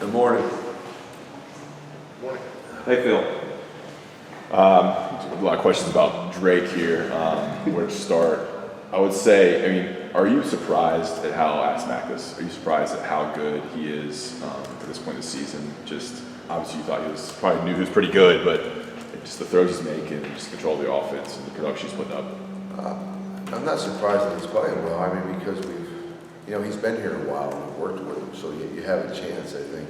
Good morning. Morning. Hey, Phil. A lot of questions about Drake here. Where to start? I would say, are you surprised at how Asmack is? Are you surprised at how good he is at this point of the season? Just obviously, you thought probably knew he was pretty good, but just the throws he's making, and just control the offense and the production he's putting up. I'm not surprised that he's playing well. Because he's been here a while and we've worked with him, so you have a chance, I think,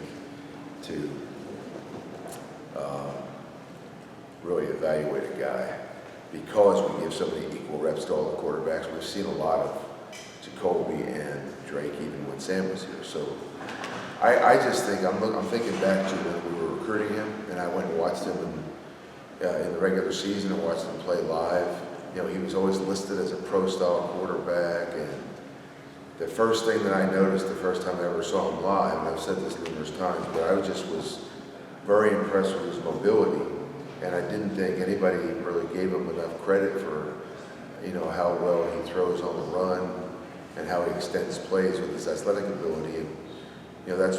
to really evaluate a guy because we give so many equal reps to all the quarterbacks. We've seen a lot of Jacoby and Drake even when Sam was here. So I just think I'm thinking back to when we were recruiting him, and I went and watched him in the regular season and watched him play live. He was always listed as a pro-style quarterback, and the first thing that I noticed the first time I ever saw him live, and I've said this numerous times, but I was very impressed with his mobility, and I didn't think anybody really gave him enough credit for, how well he throws on the run and how he extends plays with his athletic ability. And, that's,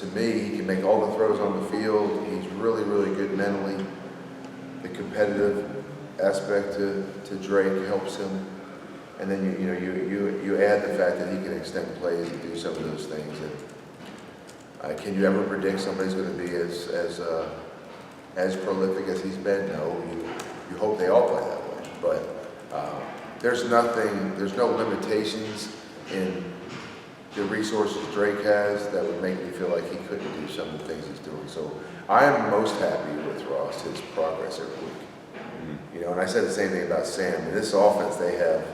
to me, he can make all the throws on the field. He's really, really good mentally. The competitive aspect to Drake helps him. And then you add the fact that he can extend plays and do some of those things. And can you ever predict somebody's going to be as prolific as he's been? No. You hope they all play that way. But there's no limitations in the resources Drake has that would make me feel like he couldn't do some of the things he's doing. So I am most happy with Ross, his progress every week. And I said the same thing about Sam. In this offense they have,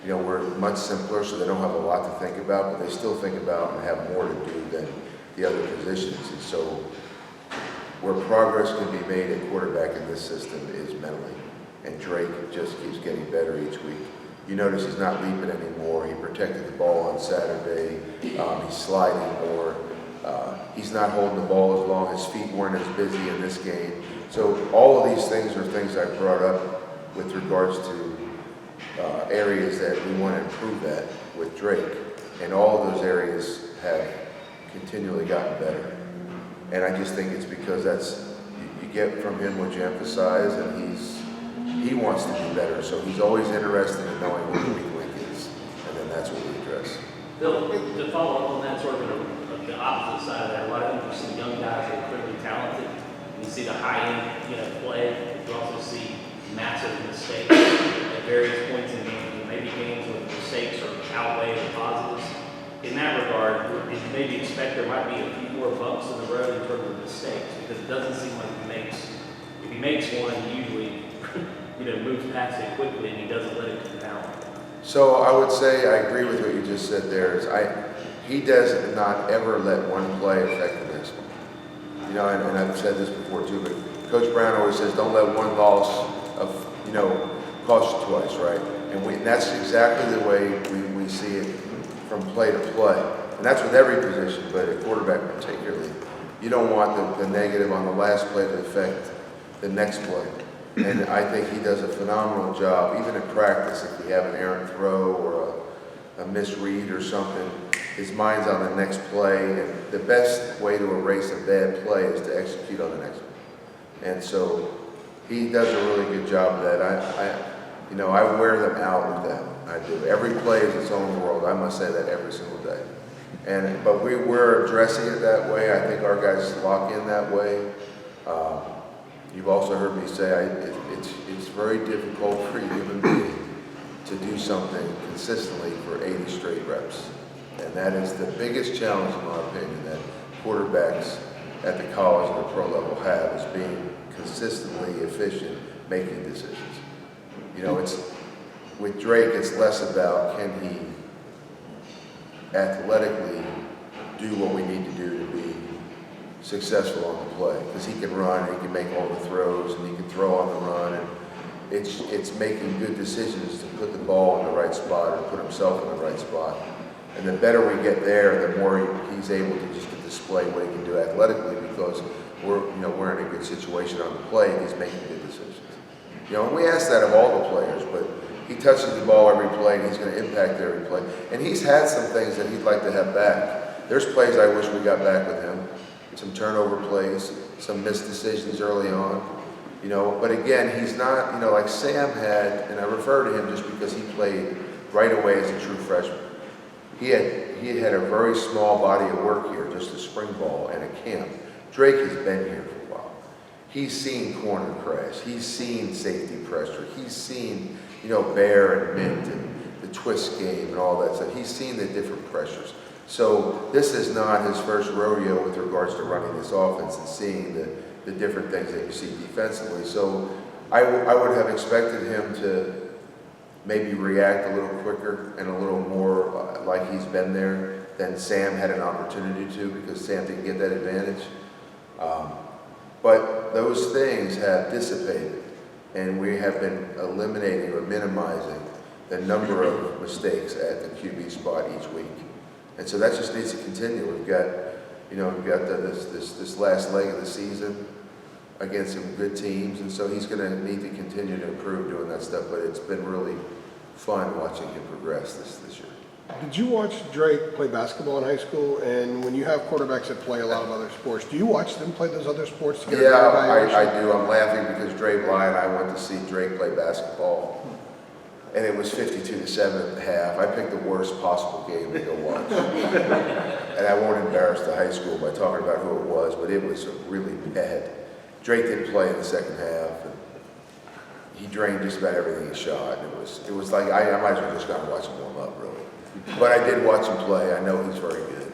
we're much simpler, so they don't have a lot to think about, but they still think about and have more to do than the other positions. And so where progress can be made at quarterback in this system is mentally. And Drake just keeps getting better each week. You notice he's not leaping anymore. He protected the ball on Saturday. He's sliding more. He's not holding the ball as long. His feet weren't as busy in this game. So all of these things are things I brought up with regards to areas that we want to improve that with Drake. And all of those areas have continually gotten better. And I just think it's because you get from him what you emphasize, and he wants to be better. So he's always interested in knowing what the weak link is, and then that's what we address. Bill, to follow up on that, sort of the opposite side of that, a lot of times you see young guys that are incredibly talented. You see the high-end play. You also see massive mistakes at various points in games. Maybe games with mistakes or outweigh the positives. In that regard, did you maybe expect there might be a few more bumps in the road in terms of mistakes? Because it doesn't seem like if he makes one, he usually moves past it quickly and he doesn't let it come down. So I would say I agree with what you just said there. He does not ever let one play affect the next one. And I've said this before too, but Coach Brown always says, don't let one loss cost you twice, right? And that's exactly the way we see it from play to play. And that's with every position, but at quarterback particularly. You don't want the negative on the last play to affect the next play. And I think he does a phenomenal job, even in practice, if we have an errant throw or a misread or something, his mind's on the next play. And the best way to erase a bad play is to execute on the next one. And so he does a really good job of that. I wear them out with that. I do. Every play is its own world. I must say that every single day. But we're addressing it that way. I think our guys lock in that way. You've also heard me say it's very difficult for a human being to do something consistently for 80 straight reps. And that is the biggest challenge, in my opinion, that quarterbacks at the college and the pro level have, is being consistently efficient making decisions. With Drake, it's less about can he athletically do what we need to do to be successful on the play, because he can run, he can make all the throws, and he can throw on the run, and it's making good decisions to put the ball in the right spot or put himself in the right spot. And the better we get there, the more he's able to just display what he can do athletically, because we're in a good situation on the play and he's making good decisions. And we ask that of all the players, but he touches the ball every play and he's going to impact every play. And he's had some things that he'd like to have back. There's plays I wish we got back with him. some turnover plays, some missed decisions early on. But again, he's not, like Sam had, and I refer to him just because he played right away as a true freshman. He had a very small body of work here, just a spring ball and a camp. Drake has been here for a while. He's seen corner crash. He's seen safety pressure. He's seen, bear and mint and the twist game and all that stuff. He's seen the different pressures. So this is not his first rodeo with regards to running this offense and seeing the different things that you see defensively. So I would have expected him to maybe react a little quicker and a little more like he's been there than Sam had an opportunity to, because Sam didn't get that advantage. But those things have dissipated, and we have been eliminating or minimizing the number of mistakes at the QB spot each week. And so that just needs to continue. We've got this last leg of the season against some good teams, and so he's going to need to continue to improve doing that stuff. But it's been really fun watching him progress this year. Did you watch Drake play basketball in high school? And when you have quarterbacks that play a lot of other sports, do you watch them play those other sports to get a better evaluation? I do. I'm laughing because Dre Bly and I went to see Drake play basketball, and it was 52-7 at the half. I picked the worst possible game to go watch. And I won't embarrass the high school by talking about who it was, but it was really bad. Drake didn't play in the second half, and he drained just about everything he shot. And it was like I might as well just go and watch him warm up, really. But I did watch him play. I know he's very good.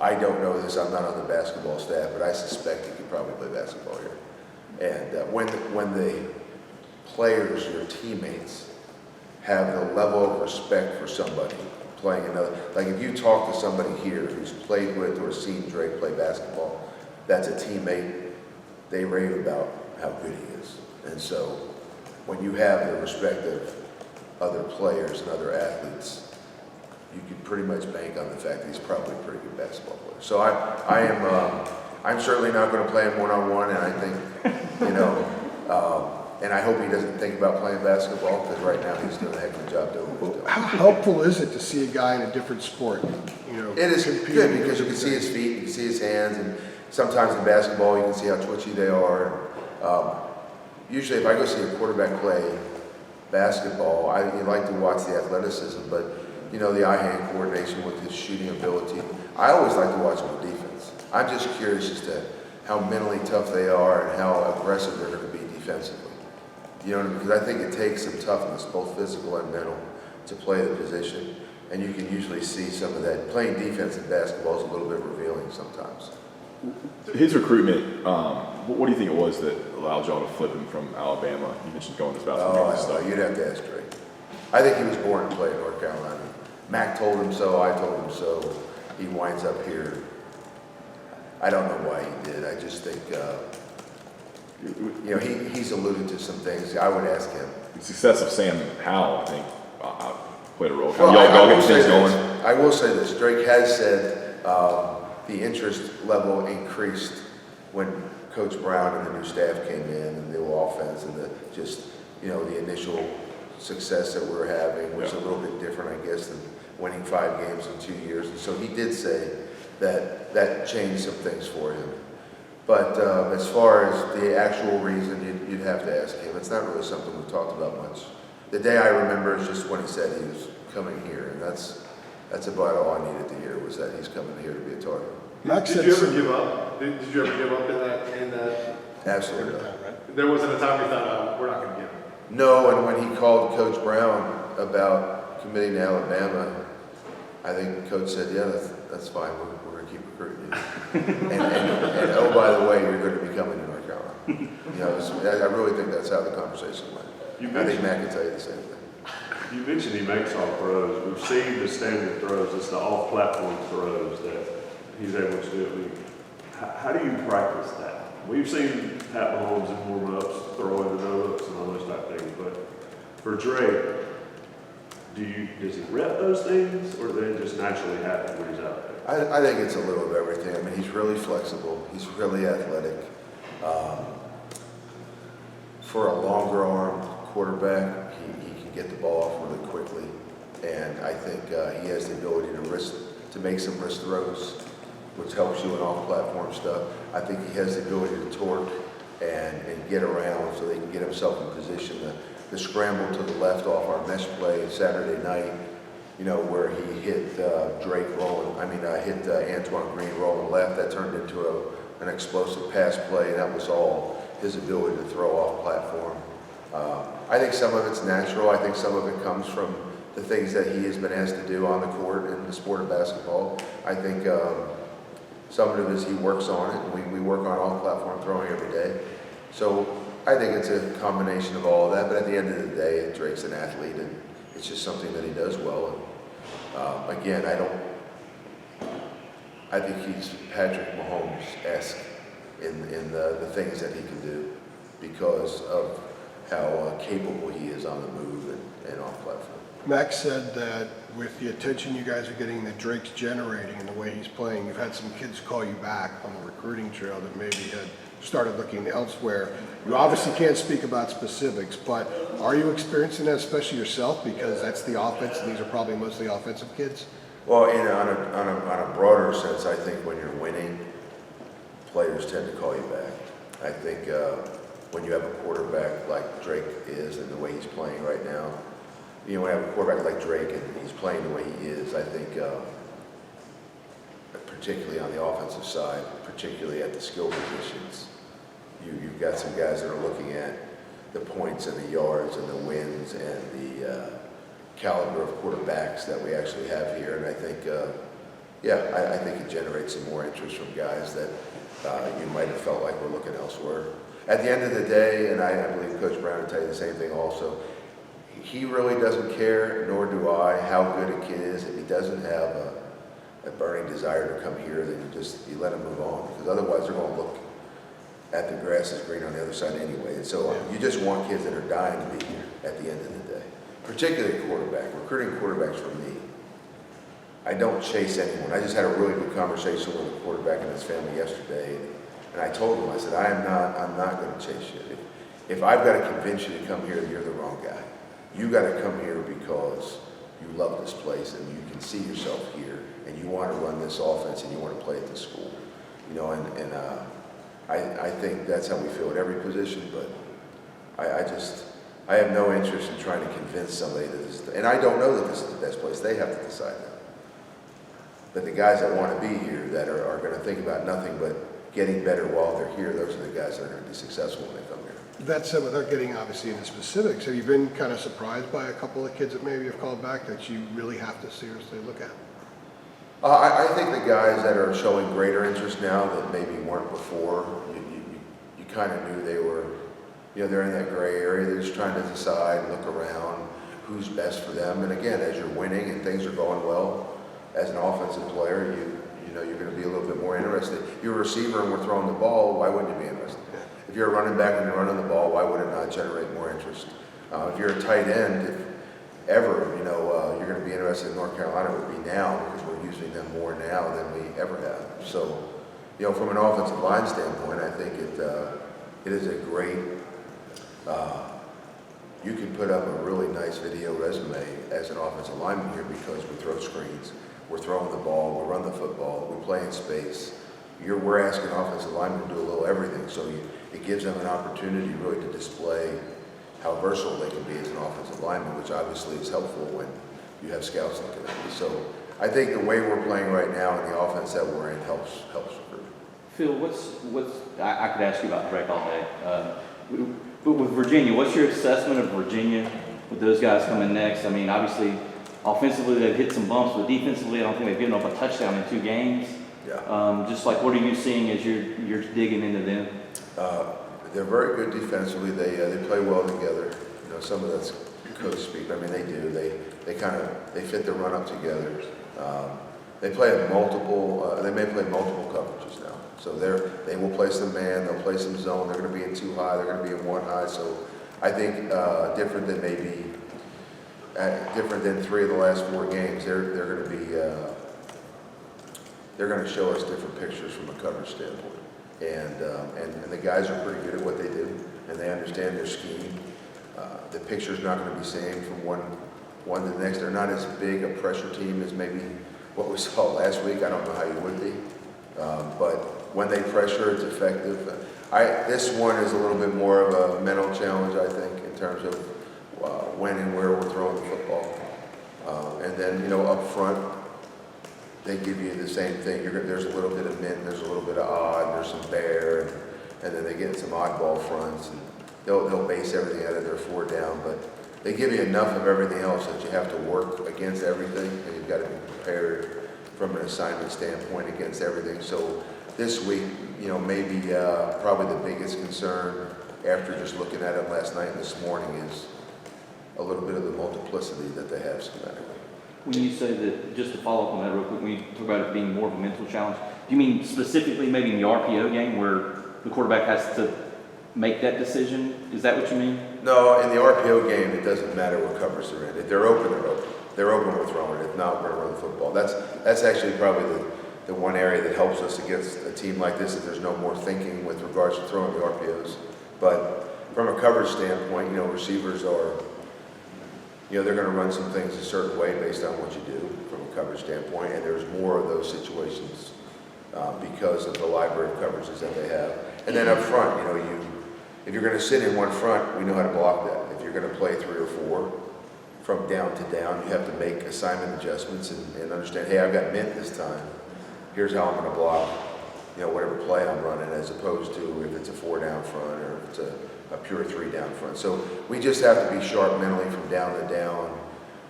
I don't know this. I'm not on the basketball staff, but I suspect he could probably play basketball here. And when the players, your teammates, have the level of respect for somebody playing another, like if you talk to somebody here who's played with or seen Drake play basketball, that's a teammate, they rave about how good he is. And so when you have the respect of other players and other athletes, you can pretty much bank on the fact that he's probably a pretty good basketball player. So I'm certainly not going to play him one-on-one, and I think, and I hope he doesn't think about playing basketball, because right now he's doing a heck of a job doing what he's doing. How helpful is it to see a guy in a different sport? It is good because you can see his feet, you can see his hands, and sometimes in basketball you can see how twitchy they are. Usually if I go see a quarterback play basketball, I like to watch the athleticism, but the eye-hand coordination with his shooting ability. I always like to watch him on defense. I'm just curious as to how mentally tough they are and how aggressive they're going to be defensively. You know what I mean? Because I think it takes some toughness, both physical and mental, to play the position. And you can usually see some of that. Playing defense in basketball is a little bit revealing sometimes. His recruitment, what do you think it was that allowed y'all to flip him from Alabama? You mentioned going to basketball stuff. You'd have to ask Drake. I think he was born to play in North Carolina. Mac told him so, I told him so. He winds up here. I don't know why he did. I just think, he's alluded to some things. I would ask him. The success of Sam Howell, I think, played a role. Well, Y'all get things going. I will say this. Drake has said the interest level increased when Coach Brown and the new staff came in, and the new offense, and the initial success that we're having was a little bit different, I guess, than winning 5 games in 2 years. And so he did say that changed some things for him. But as far as the actual reason, you'd have to ask him. It's not really something we've talked about much. The day I remember is just when he said he was coming here, and that's about all I needed to hear, was that he's coming here to be a Tar Heel. Did you ever give up? Did you ever give up in that? Absolutely not. There wasn't a time you thought, we're not going to give him. No, and when he called Coach Brown about committing to Alabama, I think Coach said, yeah, that's fine, we're going to keep recruiting you. and oh, by the way, you're going to be coming to North Carolina. I really think that's how the conversation went. I think Matt can tell you the same thing. You mentioned he makes all throws. We've seen the standard throws. It's the off-platform throws that he's able to do. How do you practice that? We've seen Pat Mahomes in warm-ups throw into no-looks and all those type things, but for Drake, does he rep those things, or do they just naturally happen when he's out there? I think it's a little of everything. I mean, he's really flexible. He's really athletic. For a longer arm quarterback, he can get the ball off really quickly, and I think he has the ability to make some wrist throws which helps you in off-platform stuff. I think he has the ability to torque and get around so they can get himself in position. The scramble to the left off our mesh play Saturday night, you know, where he hit Drake rolling, hit Antoine Green rolling left, that turned into an explosive pass play, and that was all his ability to throw off platform. I think some of it's natural. I think some of it comes from the things that he has been asked to do on the court in the sport of basketball. I think some of it is he works on it, and we work on off-platform throwing every day. So I think it's a combination of all of that, but at the end of the day, Drake's an athlete, and it's just something that he does well. And, again, I think he's Patrick Mahomes-esque in the things that he can do because of how capable he is on the move and off platform. Max said that with the attention you guys are getting that Drake's generating and the way he's playing, you've had some kids call you back on the recruiting trail that maybe had started looking elsewhere. You obviously can't speak about specifics, but are you experiencing that, especially yourself, because that's the offense and these are probably mostly offensive kids? Well, on a broader sense, I think when you're winning, players tend to call you back. I think when you have a quarterback like Drake is and the way he's playing right now, you know, when you have a quarterback like Drake and he's playing the way he is, I think particularly on the offensive side, particularly at the skill positions, you've got some guys that are looking at the points and the yards and the wins and the caliber of quarterbacks that we actually have here. And I think, I think it generates some more interest from guys that you might have felt like were looking elsewhere. At the end of the day, and I believe Coach Brown would tell you the same thing also, he really doesn't care, nor do I, how good a kid is. If he doesn't have a burning desire to come here, then you let him move on, because otherwise they're going to look at the grass is green on the other side anyway. And so you just want kids that are dying to be here at the end of the day, particularly quarterback. Recruiting quarterbacks for me, I don't chase anyone. I just had a really good conversation with a quarterback and his family yesterday, and I told him, I said, I'm not going to chase you. If I've got to convince you to come here, you're the wrong guy. You got to come here because you love this place and you can see yourself here and you want to run this offense and you want to play at this school. You know, and I think that's how we feel at every position, but I have no interest in trying to convince somebody that this is, and I don't know that this is the best place. They have to decide that. But the guys that want to be here that are going to think about nothing but getting better while they're here, those are the guys that are going to be successful when they come here. That said, without getting obviously into specifics, have you been kind of surprised by a couple of kids that maybe have called back that you really have to seriously look at? I think the guys that are showing greater interest now that maybe weren't before, you kind of knew they were, you know, they're in that gray area. They're just trying to decide, look around, who's best for them. And again, as you're winning and things are going well, as an offensive player, you know, you're going to be a little bit more interested. You're a receiver and we're throwing the ball, why wouldn't you be interested? If you're a running back and you're running the ball, why would it not generate more interest? If you're a tight end, if ever, you know, you're going to be interested in North Carolina, it would be now, because we're using them more now than we ever have. So, you know, from an offensive line standpoint, I think it is a great, you can put up a really nice video resume as an offensive lineman here because we throw screens, we're throwing the ball, we run the football, we play in space. We're asking offensive linemen to do a little everything, so it gives them an opportunity really to display how versatile they can be as an offensive lineman, which obviously is helpful when you have scouts looking at you. So I think the way we're playing right now and the offense that we're in helps recruit. Phil, I could ask you about Drake all day, but with Virginia, what's your assessment of Virginia with those guys coming next? I mean, obviously, offensively they've hit some bumps, but defensively I don't think they've given up a touchdown in 2 games. Yeah. Just like, what are you seeing as you're digging into them? They're very good defensively. They play well together. You know, some of that's coach speak. I mean, they do. They fit the run up together. They play multiple. They may play multiple coverages now. So they will play some man. They'll play some zone. They're going to be in 2 high. They're going to be in 1 high. So I think different than maybe different than 3 of the last 4 games. They're going to be. They're going to show us different pictures from a coverage standpoint. And the guys are pretty good at what they do, and they understand their scheme. The picture's not going to be the same from one to the next. They're not as big a pressure team as maybe what we saw last week. I don't know how you would be. but when they pressure, it's effective. This one is a little bit more of a mental challenge, I think, in terms of when and where we're throwing the football. And then, up front, they give you the same thing. There's a little bit of mint, there's a little bit of odd, there's some bear, and then they get some oddball fronts, and they'll base everything out of their 4 down, but they give you enough of everything else that you have to work against everything, and you've got to be prepared from an assignment standpoint against everything. So this week, maybe probably the biggest concern after just looking at it last night and this morning is a little bit of the multiplicity that they have schematically. When you say that, just to follow up on that real quick, when you talk about it being more of a mental challenge, do you mean specifically maybe in the RPO game where the quarterback has to make that decision? Is that what you mean? No, in the RPO game, it doesn't matter what covers they're in. If they're open, they're open. They're open, we're throwing it. If not, we're going to run the football. That's actually probably the one area that helps us against a team like this, if there's no more thinking with regards to throwing the RPOs. But from a coverage standpoint, receivers are, they're going to run some things a certain way based on what you do from a coverage standpoint, and there's more of those situations because of the library of coverages that they have. And then up front, if you're going to sit in one front, we know how to block that. If you're going to play 3 or 4 from down to down, you have to make assignment adjustments and understand, hey, I've got mint this time. Here's how I'm going to block, whatever play I'm running, as opposed to if it's a 4 down front or if it's a pure 3 down front. So we just have to be sharp mentally from down to down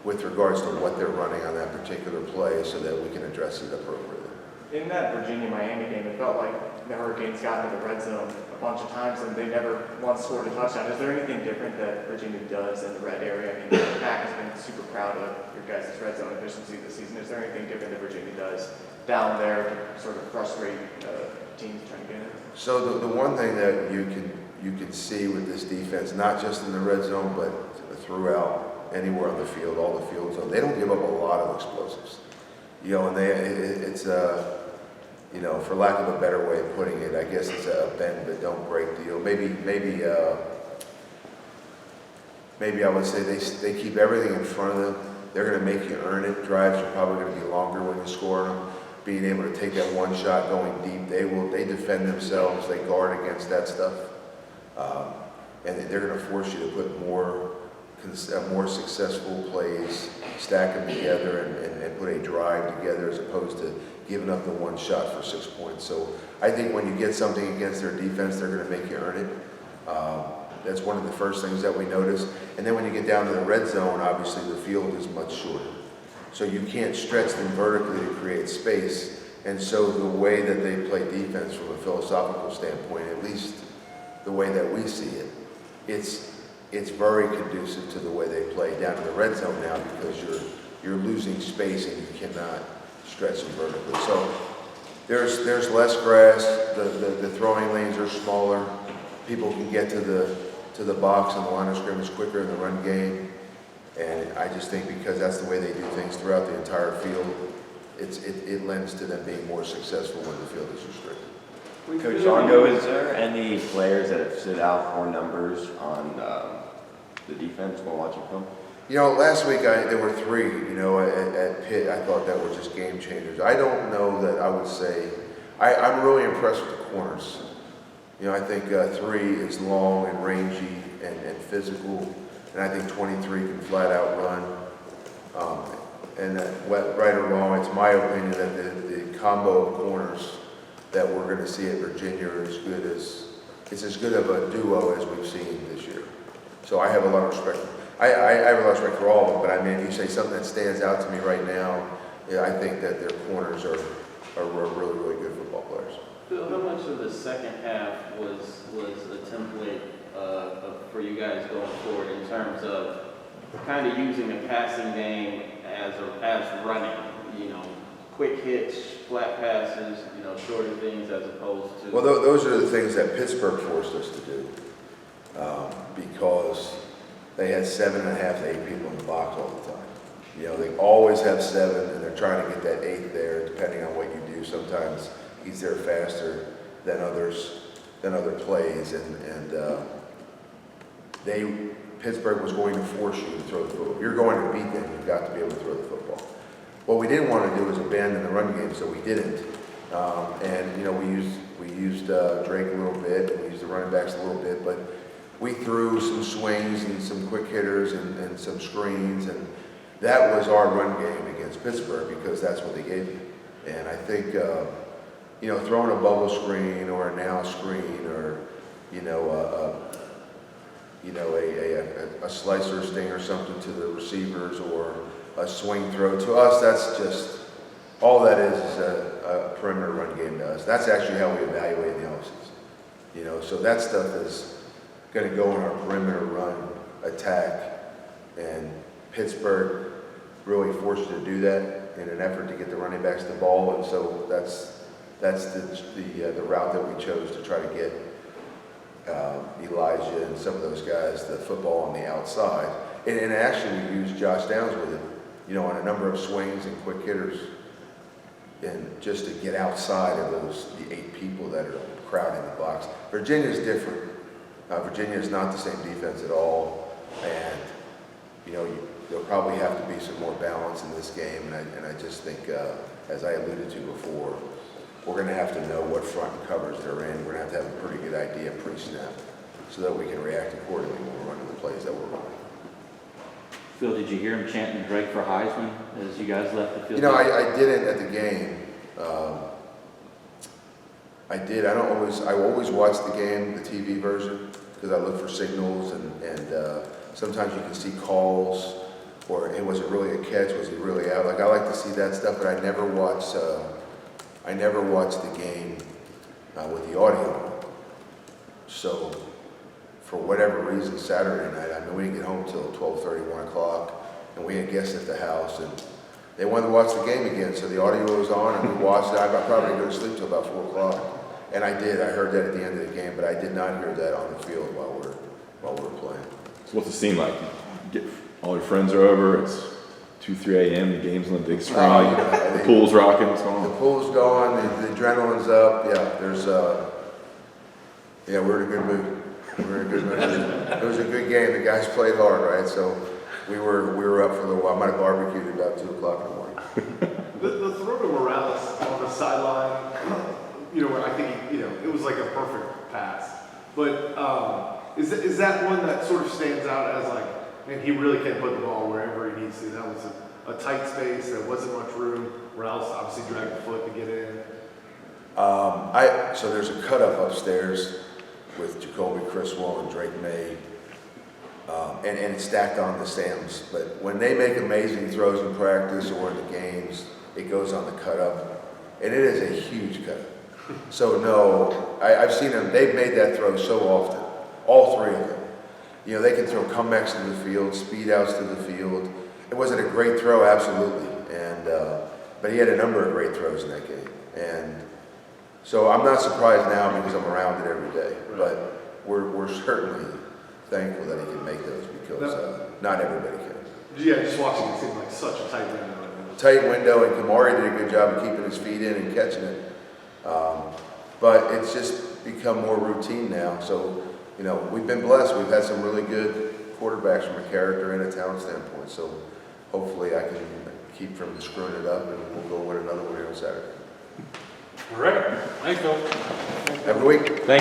with regards to what they're running on that particular play so that we can address it appropriately. In that Virginia-Miami game, it felt like the Hurricanes got into the red zone a bunch of times and they never once scored a touchdown. Is there anything different that Virginia does in the red area? I mean, Mac has been super proud of your guys' red zone efficiency this season. Is there anything different that Virginia does down there to sort of frustrate teams trying to get in? So the one thing that you can see with this defense, not just in the red zone, but throughout anywhere on the field, all the field zone, they don't give up a lot of explosives. And it's for lack of a better way of putting it, I guess it's a bend but don't break deal. Maybe I would say they keep everything in front of them. They're going to make you earn it. Drives are probably going to be longer when you score them. Being able to take that one shot going deep, they defend themselves. They guard against that stuff, and they're going to force you to put more successful plays, stack them together, and put a drive together as opposed to giving up the one shot for 6 points. So I think when you get something against their defense, they're going to make you earn it. That's one of the first things that we notice. And then when you get down to the red zone, obviously the field is much shorter. So you can't stretch them vertically to create space. And so the way that they play defense from a philosophical standpoint, at least the way that we see it, it's very conducive to the way they play down in the red zone now because you're losing space and you cannot stretch them vertically. So there's less grass, the throwing lanes are smaller, people can get to the box and the line of scrimmage quicker in the run game, and I just think because that's the way they do things throughout the entire field, it lends to them being more successful when the field is restricted. Coach Longo, is there any players that have stood out for numbers on the defense while watching film? Last week there were 3, at Pitt. I thought that were just game changers. I don't know that I would say, I'm really impressed with the corners. I think 3 is long and rangy and physical, and I think 23 can flat out run. And right or wrong, it's my opinion that the combo of corners that we're going to see at Virginia are as good of a duo as we've seen this year. So I have a lot of respect. I have a lot of respect for all of them, but I mean, if you say something that stands out to me right now, I think that their corners are really, really good football players. Phil, how much of the second half was a template for you guys going forward in terms of kind of using the passing game as running, quick hits, flat passes, shorter things as opposed to... Well, those are the things that Pittsburgh forced us to do because they had 7.5 to 8 people in the box all the time. They always have 7, and they're trying to get that 8th there, depending on what you do. Sometimes he's there faster than other plays, and Pittsburgh was going to force you to throw the football. If you're going to beat them, you've got to be able to throw the football. What we didn't want to do was abandon the run game, so we didn't. And, you know, we used Drake a little bit, and we used the running backs a little bit, but we threw some swings and some quick hitters and some screens, and that was our run game against Pittsburgh because that's what they gave you. And I think, you know, throwing a bubble screen or a now screen or, you know, a slicer sting or something to the receivers or a swing throw, to us, that's just, all that is a perimeter run game to us. That's actually how we evaluate analysis. You know, so that stuff is going to go in our perimeter run attack, and Pittsburgh really forced you to do that in an effort to get the running backs the ball, and so that's the route that we chose to try to get Elijah and some of those guys the football on the outside. And actually we used Josh Downs with it, you know, on a number of swings and quick hitters, and just to get outside of the 8 people that are crowding the box. Virginia's different. Virginia is not the same defense at all, and you know, there'll probably have to be some more balance in this game, and I just think, as I alluded to before, we're going to have to know what front and covers they're in. We're going to have a pretty good idea pre-snap so that we can react accordingly when we're running the plays that we're running. Phil, did you hear him chanting Drake for Heisman as you guys left the field? You know, I didn't at the game. I did. I always watch the game, the TV version, because I look for signals, and sometimes you can see calls, or it was it really a catch? Was he really out? Like, I like to see that stuff, but I never watch the game with the audio. So, for whatever reason, Saturday night, I mean, we didn't get home till 12:30, 1 o'clock, and we had guests at the house, and they wanted to watch the game again, so the audio was on, and we watched it. I probably didn't go to sleep till about 4 o'clock, and I did. I heard that at the end of the game, but I did not hear that on the field while we're playing. So what's the scene like? You get, all your friends are over, it's 2, 3 a.m., the game's on the big screen, the pool's rocking, what's going The on? pool's going, the adrenaline's up. Yeah, we're in a good mood. We're in a good mood. It was a good game. The guys played hard, right? So we were up for a little while. I might have barbecued at about 2 o'clock in the morning. The throw to Morales on the sideline, you know, I think, you know, it was like a perfect pass. But is that one that sort of stands out as like, man, he really can't put the ball wherever he needs to? That was a tight space. There wasn't much room. Morales obviously dragged the foot to get in. So there's a cut up upstairs with Jacoby Criswell and Drake May, and it's stacked on the Sams. But when they make amazing throws in practice or in the games, it goes on the cut up, and it is a huge cut up. So no, I've seen them. They've made that throw so often, all 3 of them. You know, they can throw comebacks to the field, speed outs to the field. It wasn't a great throw, absolutely, but he had a number of great throws in that game, and so I'm not surprised now because I'm around it every day. But we're certainly thankful that he can make those because not everybody can. Yeah, just watching it seemed like such a tight window. Tight window, and Kamari did a good job of keeping his feet in and catching it. But it's just become more routine now. So, you know, we've been blessed. We've had some really good quarterbacks from a character and a talent standpoint. So hopefully I can keep from screwing it up, and we'll go win another one here on Saturday. All right. Thanks, Phil. Have a good week.